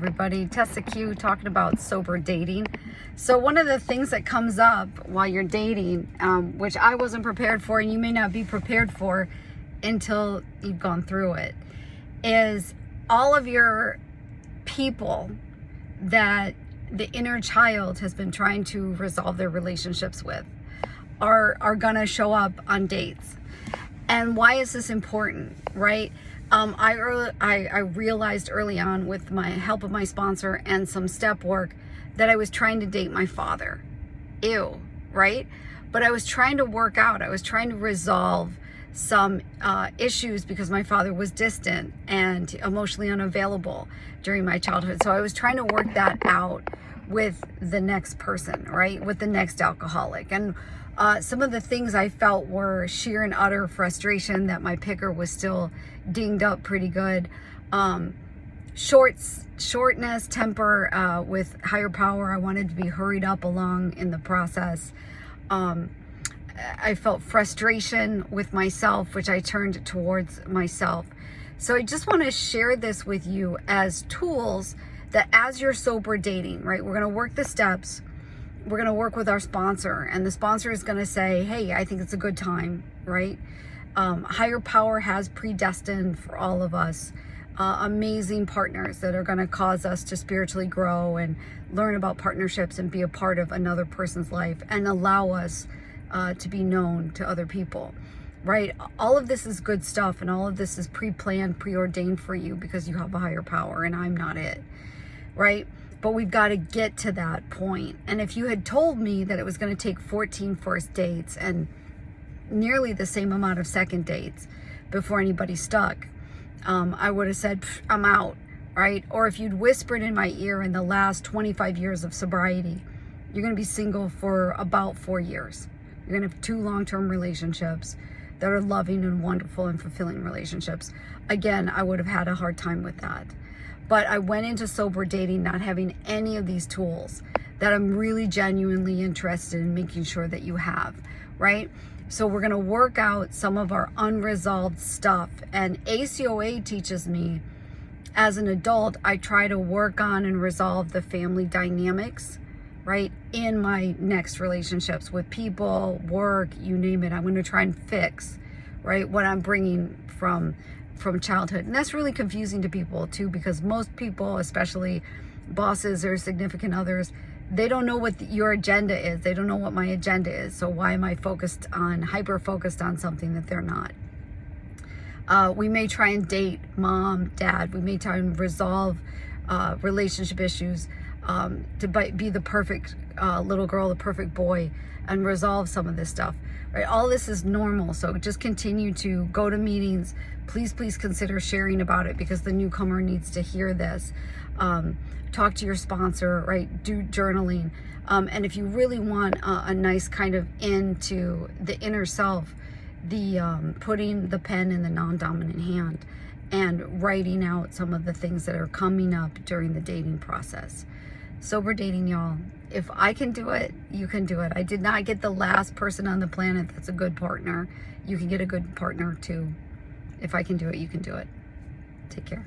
Everybody, Tessa Q talking about sober dating. So one of the things that comes up while you're dating, which I wasn't prepared for and you may not be prepared for until you've gone through it, is all of your people that the inner child has been trying to resolve their relationships with are gonna show up on dates. And why is this important, right? I realized early on with my help of my sponsor and some step work that I was trying to date my father. Ew, right? But I was trying to work out. I was trying to resolve some issues because my father was distant and emotionally unavailable during my childhood. So I was trying to work that out with the next person, right? With the next alcoholic. And some of the things I felt were sheer and utter frustration that my picker was still dinged up pretty good. Shortness, temper with higher power. I wanted to be hurried up along in the process. I felt frustration with myself, which I turned towards myself. So I just want to share this with you as tools that as you're sober dating, right? We're going to work the steps. We're going to work with our sponsor, and the sponsor is going to say, hey, I think it's a good time, right? Higher power has predestined for all of us amazing partners that are going to cause us to spiritually grow and learn about partnerships and be a part of another person's life and allow us to be known to other people, right? All of this is good stuff, and all of this is pre-planned, preordained for you because you have a higher power and I'm not it, right? But we've got to get to that point. And if you had told me that it was going to take 14 first dates and nearly the same amount of second dates before anybody stuck, I would have said, I'm out, right? Or if you'd whispered in my ear in the last 25 years of sobriety, you're going to be single for about 4 years. You're going to have 2 long-term relationships that are loving and wonderful and fulfilling relationships. Again, I would have had a hard time with that. But I went into sober dating not having any of these tools that I'm really genuinely interested in making sure that you have, right? So we're going to work out some of our unresolved stuff. And ACOA teaches me, as an adult, I try to work on and resolve the family dynamics, right, in my next relationships with people, work, you name it. I'm going to try and fix, right, what I'm bringing from childhood. And that's really confusing to people too, because most people, especially bosses or significant others, they don't know what your agenda is. They don't know what my agenda is. So why am I hyper focused on something that they're not? We may try and date mom, dad. We may try and resolve relationship issues to be the perfect little girl, the perfect boy, and resolve some of this stuff, right? All this is normal. So just continue to go to meetings. Please consider sharing about it because the newcomer needs to hear this. Talk to your sponsor, right? Do journaling. And if you really want a nice kind of into the inner self, the putting the pen in the non-dominant hand and writing out some of the things that are coming up during the dating process. Sober dating, y'all. If I can do it, you can do it. I did not get the last person on the planet that's a good partner. You can get a good partner too. If I can do it, you can do it. Take care.